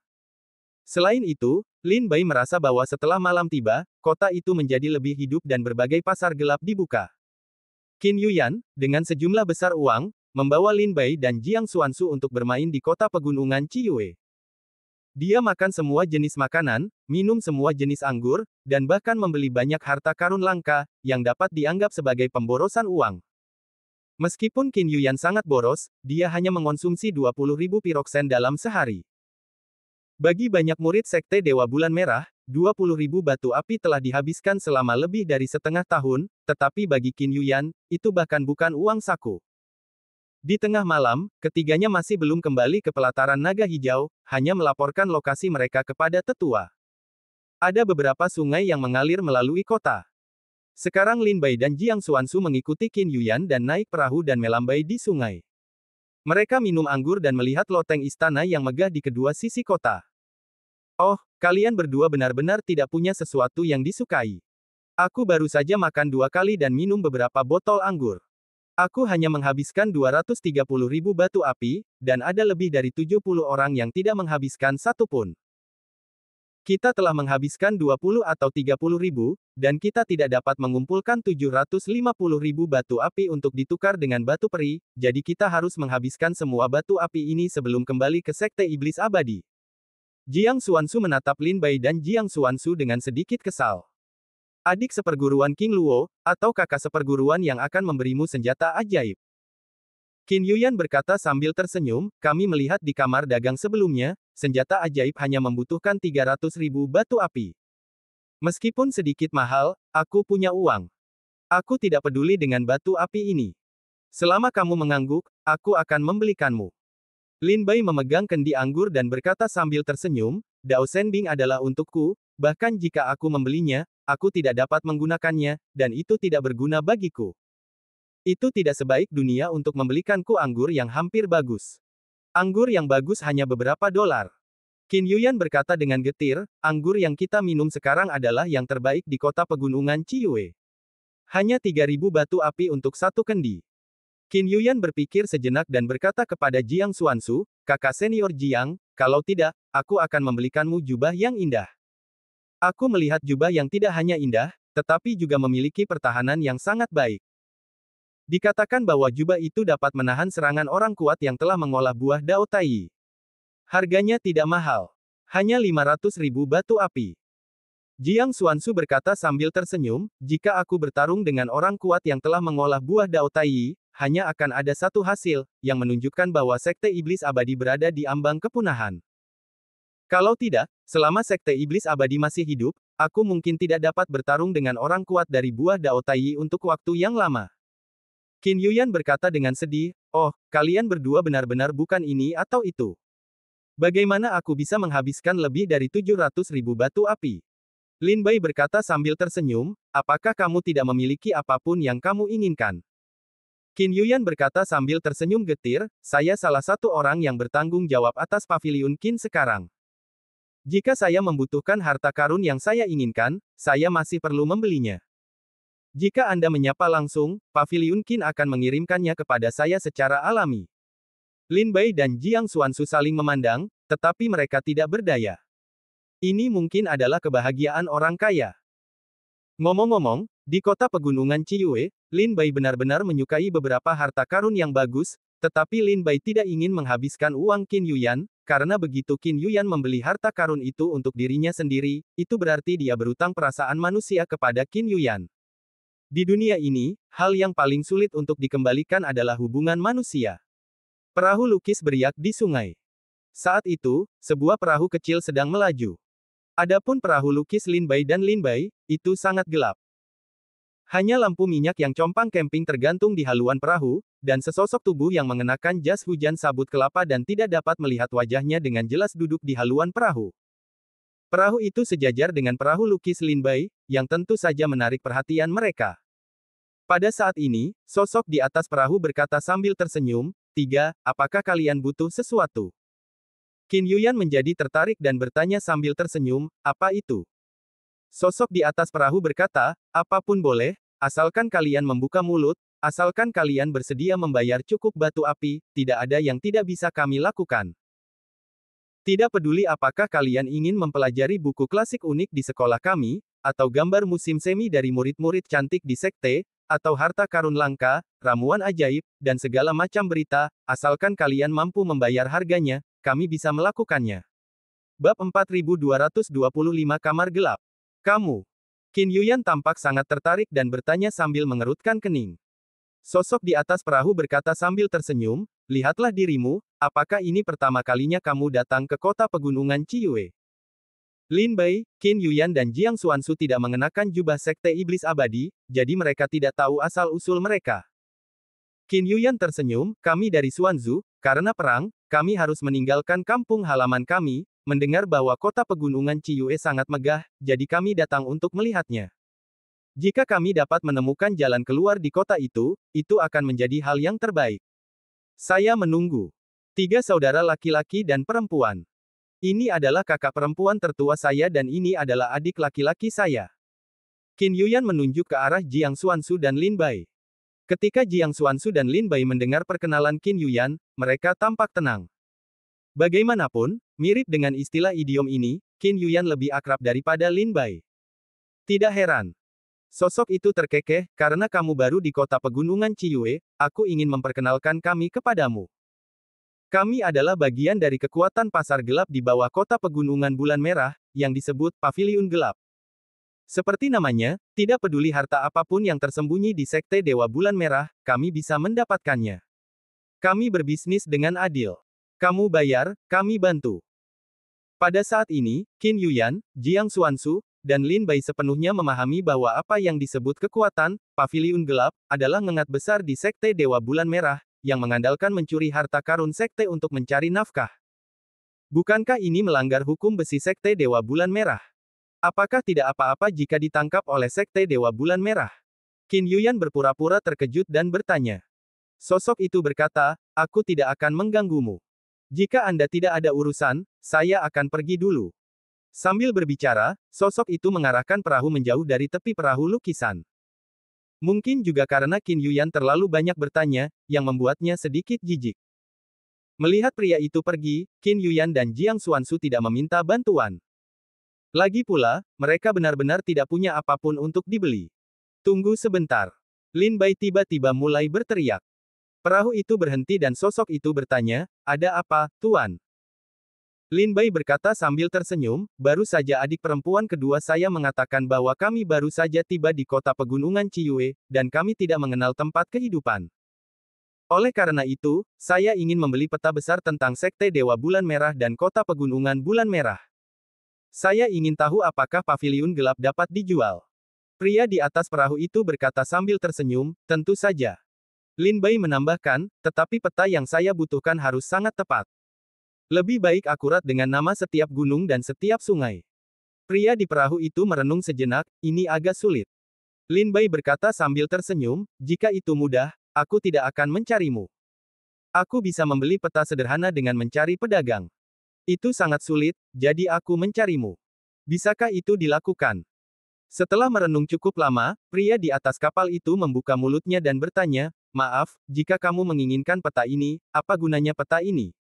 Speaker 1: Selain itu, Lin Bai merasa bahwa setelah malam tiba, kota itu menjadi lebih hidup dan berbagai pasar gelap dibuka. Qin Yuyan, dengan sejumlah besar uang, membawa Lin Bai dan Jiang Xuanzu untuk bermain di kota pegunungan Ciyue. Dia makan semua jenis makanan, minum semua jenis anggur, dan bahkan membeli banyak harta karun langka, yang dapat dianggap sebagai pemborosan uang. Meskipun Qin Yuyan sangat boros, dia hanya mengonsumsi 20.000 piroksen dalam sehari. Bagi banyak murid sekte Dewa Bulan Merah, 20.000 batu api telah dihabiskan selama lebih dari setengah tahun, tetapi bagi Qin Yuyan, itu bahkan bukan uang saku. Di tengah malam, ketiganya masih belum kembali ke pelataran naga hijau, hanya melaporkan lokasi mereka kepada tetua. Ada beberapa sungai yang mengalir melalui kota. Sekarang Lin Bai dan Jiang Xuanzu mengikuti Qin Yuyan dan naik perahu dan melambai di sungai. Mereka minum anggur dan melihat loteng istana yang megah di kedua sisi kota. Oh, kalian berdua benar-benar tidak punya sesuatu yang disukai. Aku baru saja makan 2 kali dan minum beberapa botol anggur. Aku hanya menghabiskan 230.000 batu api, dan ada lebih dari 70 orang yang tidak menghabiskan satu pun. Kita telah menghabiskan 20 atau 30 ribu, dan kita tidak dapat mengumpulkan 750 ribu batu api untuk ditukar dengan batu peri, jadi kita harus menghabiskan semua batu api ini sebelum kembali ke Sekte Iblis Abadi. Jiang Xuanzu menatap Lin Bai dan Jiang Xuanzu dengan sedikit kesal. Adik seperguruan King Luo, atau kakak seperguruan yang akan memberimu senjata ajaib. Qin Yuyan berkata sambil tersenyum, kami melihat di kamar dagang sebelumnya, senjata ajaib hanya membutuhkan 300 ribu batu api. Meskipun sedikit mahal, aku punya uang. Aku tidak peduli dengan batu api ini. Selama kamu mengangguk, aku akan membelikanmu. Lin Bai memegang kendi anggur dan berkata sambil tersenyum, Dao Shenbing adalah untukku, bahkan jika aku membelinya, aku tidak dapat menggunakannya, dan itu tidak berguna bagiku. Itu tidak sebaik dunia untuk membelikanku anggur yang hampir bagus. Anggur yang bagus hanya beberapa dolar. Qin Yuyan berkata dengan getir, anggur yang kita minum sekarang adalah yang terbaik di kota pegunungan Ciyue. Hanya 3.000 batu api untuk satu kendi. Qin Yuyan berpikir sejenak dan berkata kepada Jiang Xuanzu, kakak senior Jiang, kalau tidak, aku akan membelikanmu jubah yang indah. Aku melihat jubah yang tidak hanya indah, tetapi juga memiliki pertahanan yang sangat baik. Dikatakan bahwa jubah itu dapat menahan serangan orang kuat yang telah mengolah buah Dao Tai. Harganya tidak mahal. Hanya 500 ribu batu api. Jiang Xuanzu berkata sambil tersenyum, jika aku bertarung dengan orang kuat yang telah mengolah buah Dao Tai, hanya akan ada satu hasil, yang menunjukkan bahwa Sekte Iblis Abadi berada di ambang kepunahan. Kalau tidak, selama Sekte Iblis Abadi masih hidup, aku mungkin tidak dapat bertarung dengan orang kuat dari buah Dao Tai untuk waktu yang lama. Qin Yuyan berkata dengan sedih, oh, kalian berdua benar-benar bukan ini atau itu. Bagaimana aku bisa menghabiskan lebih dari 700 ribu batu api? Lin Bai berkata sambil tersenyum, apakah kamu tidak memiliki apapun yang kamu inginkan? Qin Yuyan berkata sambil tersenyum getir, saya salah satu orang yang bertanggung jawab atas paviliun Qin sekarang. Jika saya membutuhkan harta karun yang saya inginkan, saya masih perlu membelinya. Jika Anda menyapa langsung, paviliun Qin akan mengirimkannya kepada saya secara alami. Lin Bai dan Jiang Xuanzu saling memandang, tetapi mereka tidak berdaya. Ini mungkin adalah kebahagiaan orang kaya. Ngomong-ngomong, di kota pegunungan Ciyue, Lin Bai benar-benar menyukai beberapa harta karun yang bagus, tetapi Lin Bai tidak ingin menghabiskan uang Qin Yuyan, karena begitu Qin Yuyan membeli harta karun itu untuk dirinya sendiri, itu berarti dia berutang perasaan manusia kepada Qin Yuyan. Di dunia ini, hal yang paling sulit untuk dikembalikan adalah hubungan manusia. Perahu lukis beriak di sungai. Saat itu, sebuah perahu kecil sedang melaju. Adapun perahu lukis Lin Bai dan Lin Bai, itu sangat gelap. Hanya lampu minyak yang compang camping tergantung di haluan perahu, dan sesosok tubuh yang mengenakan jas hujan sabut kelapa dan tidak dapat melihat wajahnya dengan jelas duduk di haluan perahu. Perahu itu sejajar dengan perahu lukis Lin Bai, yang tentu saja menarik perhatian mereka. Pada saat ini, sosok di atas perahu berkata sambil tersenyum, apakah kalian butuh sesuatu? Qin Yuyan menjadi tertarik dan bertanya sambil tersenyum, apa itu? Sosok di atas perahu berkata, apapun boleh, asalkan kalian membuka mulut, asalkan kalian bersedia membayar cukup batu api, tidak ada yang tidak bisa kami lakukan. Tidak peduli apakah kalian ingin mempelajari buku klasik unik di sekolah kami, atau gambar musim semi dari murid-murid cantik di sekte, atau harta karun langka, ramuan ajaib, dan segala macam berita, asalkan kalian mampu membayar harganya, kami bisa melakukannya. Bab 4225 Kamar Gelap. Kamu. Qin Yuyan tampak sangat tertarik dan bertanya sambil mengerutkan kening. Sosok di atas perahu berkata sambil tersenyum, lihatlah dirimu, apakah ini pertama kalinya kamu datang ke kota pegunungan Ciyue? Lin Bai, Qin Yuyan dan Jiang Xuanzu tidak mengenakan jubah Sekte Iblis Abadi, jadi mereka tidak tahu asal-usul mereka. Qin Yuyan tersenyum, kami dari Xuanzu, karena perang, kami harus meninggalkan kampung halaman kami, mendengar bahwa kota pegunungan Ciyue sangat megah, jadi kami datang untuk melihatnya. Jika kami dapat menemukan jalan keluar di kota itu akan menjadi hal yang terbaik. Saya menunggu. 3 saudara laki-laki dan perempuan. Ini adalah kakak perempuan tertua saya dan ini adalah adik laki-laki saya. Qin Yuyan menunjuk ke arah Jiang Xuanzu dan Lin Bai. Ketika Jiang Xuanzu dan Lin Bai mendengar perkenalan Qin Yuyan, mereka tampak tenang. Bagaimanapun, mirip dengan istilah idiom ini, Qin Yuyan lebih akrab daripada Lin Bai. Tidak heran. Sosok itu terkekeh, karena kamu baru di kota pegunungan Ciyue, aku ingin memperkenalkan kami kepadamu. Kami adalah bagian dari kekuatan pasar gelap di bawah kota pegunungan bulan merah, yang disebut Paviliun Gelap. Seperti namanya, tidak peduli harta apapun yang tersembunyi di Sekte Dewa Bulan Merah, kami bisa mendapatkannya. Kami berbisnis dengan adil. Kamu bayar, kami bantu. Pada saat ini, Qin Yuyan, Jiang Xuanzu, dan Lin Bai sepenuhnya memahami bahwa apa yang disebut kekuatan, Paviliun Gelap, adalah ngengat besar di Sekte Dewa Bulan Merah, yang mengandalkan mencuri harta karun sekte untuk mencari nafkah. Bukankah ini melanggar hukum besi Sekte Dewa Bulan Merah? Apakah tidak apa-apa jika ditangkap oleh Sekte Dewa Bulan Merah? Qin Yuyan berpura-pura terkejut dan bertanya. Sosok itu berkata, aku tidak akan mengganggumu. Jika Anda tidak ada urusan, saya akan pergi dulu. Sambil berbicara, sosok itu mengarahkan perahu menjauh dari tepi perahu lukisan. Mungkin juga karena Qin Yuyan terlalu banyak bertanya, yang membuatnya sedikit jijik. Melihat pria itu pergi, Qin Yuyan dan Jiang Xuanzu tidak meminta bantuan. Lagi pula, mereka benar-benar tidak punya apapun untuk dibeli. Tunggu sebentar. Lin Bai tiba-tiba mulai berteriak. Perahu itu berhenti dan sosok itu bertanya, ada apa, Tuan? Lin Bai berkata sambil tersenyum, baru saja adik perempuan kedua saya mengatakan bahwa kami baru saja tiba di kota pegunungan Ciyue, dan kami tidak mengenal tempat kehidupan. Oleh karena itu, saya ingin membeli peta besar tentang Sekte Dewa Bulan Merah dan kota pegunungan Bulan Merah. Saya ingin tahu apakah paviliun gelap dapat dijual. Pria di atas perahu itu berkata sambil tersenyum, tentu saja. Lin Bai menambahkan, tetapi peta yang saya butuhkan harus sangat tepat. Lebih baik akurat dengan nama setiap gunung dan setiap sungai. Pria di perahu itu merenung sejenak, ini agak sulit. Lin Bai berkata sambil tersenyum, jika itu mudah, aku tidak akan mencarimu. Aku bisa membeli peta sederhana dengan mencari pedagang. Itu sangat sulit, jadi aku mencarimu. Bisakah itu dilakukan? Setelah merenung cukup lama, pria di atas kapal itu membuka mulutnya dan bertanya, maaf, jika kamu menginginkan peta ini, apa gunanya peta ini?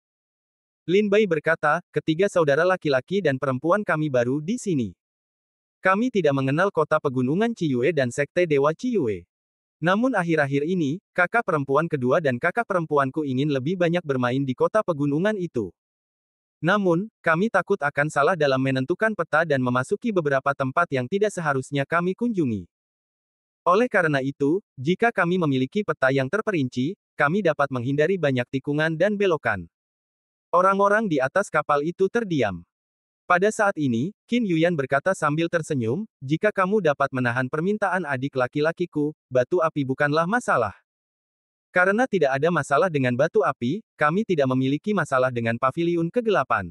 Speaker 1: Lin Bai berkata, ketiga saudara laki-laki dan perempuan kami baru di sini. Kami tidak mengenal kota pegunungan Ciyue dan Sekte Dewa Ciyue. Namun akhir-akhir ini, kakak perempuan kedua dan kakak perempuanku ingin lebih banyak bermain di kota pegunungan itu. Namun, kami takut akan salah dalam menentukan peta dan memasuki beberapa tempat yang tidak seharusnya kami kunjungi. Oleh karena itu, jika kami memiliki peta yang terperinci, kami dapat menghindari banyak tikungan dan belokan. Orang-orang di atas kapal itu terdiam. Pada saat ini, Qin Yuyan berkata sambil tersenyum, jika kamu dapat menahan permintaan adik laki-lakiku, batu api bukanlah masalah. Karena tidak ada masalah dengan batu api, kami tidak memiliki masalah dengan paviliun kegelapan.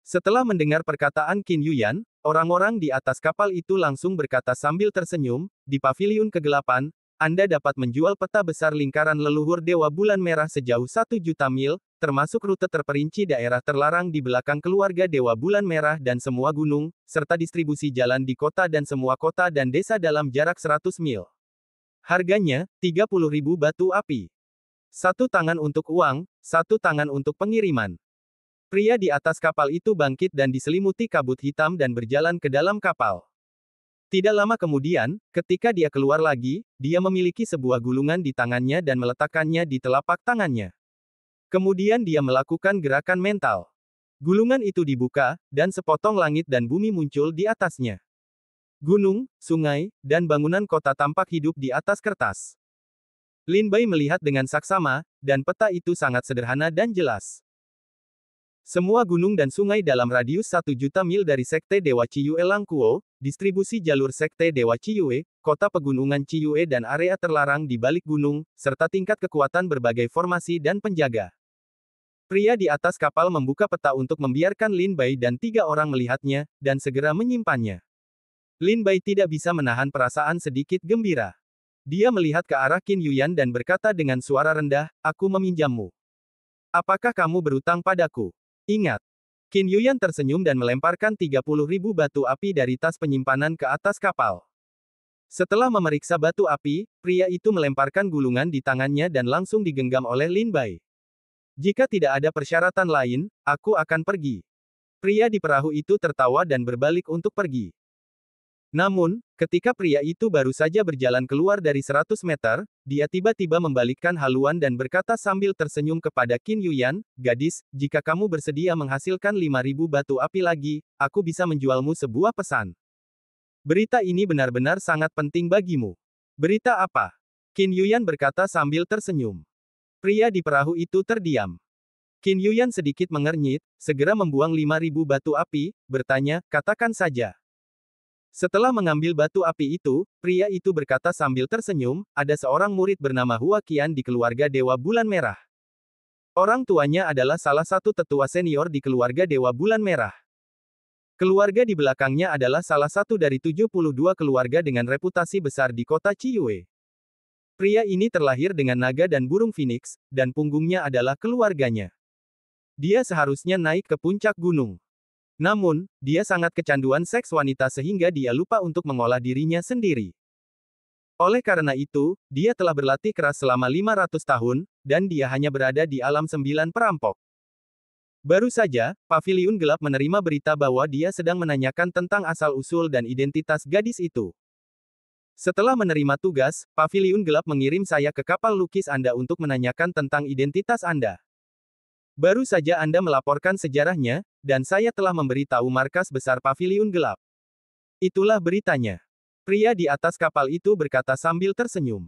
Speaker 1: Setelah mendengar perkataan Qin Yuyan, orang-orang di atas kapal itu langsung berkata sambil tersenyum, di paviliun kegelapan, Anda dapat menjual peta besar lingkaran leluhur Dewa Bulan Merah sejauh 1 juta mil, termasuk rute terperinci daerah terlarang di belakang keluarga Dewa Bulan Merah dan semua gunung, serta distribusi jalan di kota dan semua kota dan desa dalam jarak 100 mil. Harganya, 30.000 batu api. 1 tangan untuk uang, 1 tangan untuk pengiriman. Pria di atas kapal itu bangkit dan diselimuti kabut hitam dan berjalan ke dalam kapal. Tidak lama kemudian, ketika dia keluar lagi, dia memiliki sebuah gulungan di tangannya dan meletakkannya di telapak tangannya. Kemudian dia melakukan gerakan mental. Gulungan itu dibuka, dan sepotong langit dan bumi muncul di atasnya. Gunung, sungai, dan bangunan kota tampak hidup di atas kertas. Lin Bai melihat dengan saksama, dan peta itu sangat sederhana dan jelas. Semua gunung dan sungai dalam radius 1 juta mil dari Sekte Dewa Ciyue Langkuo, distribusi jalur Sekte Dewa Ciyue, kota pegunungan Ciyue dan area terlarang di balik gunung, serta tingkat kekuatan berbagai formasi dan penjaga. Pria di atas kapal membuka peta untuk membiarkan Lin Bai dan 3 orang melihatnya, dan segera menyimpannya. Lin Bai tidak bisa menahan perasaan sedikit gembira. Dia melihat ke arah Qin Yuyan dan berkata dengan suara rendah, aku meminjammu. Apakah kamu berutang padaku? Ingat. Qin Yuyan tersenyum dan melemparkan 30.000 batu api dari tas penyimpanan ke atas kapal. Setelah memeriksa batu api, pria itu melemparkan gulungan di tangannya dan langsung digenggam oleh Lin Bai. Jika tidak ada persyaratan lain, aku akan pergi. Pria di perahu itu tertawa dan berbalik untuk pergi. Namun, ketika pria itu baru saja berjalan keluar dari 100 meter, dia tiba-tiba membalikkan haluan dan berkata sambil tersenyum kepada Qin Yuyan, "Gadis, jika kamu bersedia menghasilkan 5.000 batu api lagi, aku bisa menjualmu sebuah pesan. Berita ini benar-benar sangat penting bagimu." "Berita apa?" Qin Yuyan berkata sambil tersenyum. Pria di perahu itu terdiam. Qin Yuyan sedikit mengernyit, segera membuang 5.000 batu api, bertanya, "Katakan saja." Setelah mengambil batu api itu, pria itu berkata sambil tersenyum, "Ada seorang murid bernama Hua Qian di keluarga Dewa Bulan Merah. Orang tuanya adalah salah satu tetua senior di keluarga Dewa Bulan Merah. Keluarga di belakangnya adalah salah satu dari 72 keluarga dengan reputasi besar di kota Ciyue. Pria ini terlahir dengan naga dan burung phoenix, dan punggungnya adalah keluarganya. Dia seharusnya naik ke puncak gunung. Namun, dia sangat kecanduan seks wanita sehingga dia lupa untuk mengolah dirinya sendiri. Oleh karena itu, dia telah berlatih keras selama 500 tahun, dan dia hanya berada di alam 9 perampok. Baru saja, Paviliun Gelap menerima berita bahwa dia sedang menanyakan tentang asal-usul dan identitas gadis itu. Setelah menerima tugas, Paviliun Gelap mengirim saya ke kapal lukis Anda untuk menanyakan tentang identitas Anda. Baru saja Anda melaporkan sejarahnya, dan saya telah memberitahu markas besar Paviliun Gelap. Itulah beritanya. Pria di atas kapal itu berkata sambil tersenyum.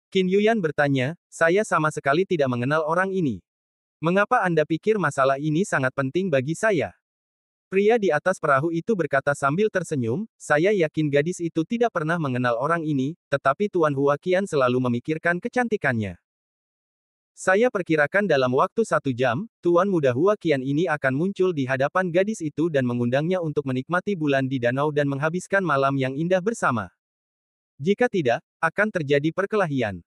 Speaker 1: Qin Yuyan bertanya, "Saya sama sekali tidak mengenal orang ini. Mengapa Anda pikir masalah ini sangat penting bagi saya?" Pria di atas perahu itu berkata sambil tersenyum, "Saya yakin gadis itu tidak pernah mengenal orang ini, tetapi Tuan Hua Qian selalu memikirkan kecantikannya. Saya perkirakan dalam waktu 1 jam, Tuan Muda Hua Qian ini akan muncul di hadapan gadis itu dan mengundangnya untuk menikmati bulan di danau dan menghabiskan malam yang indah bersama. Jika tidak, akan terjadi perkelahian."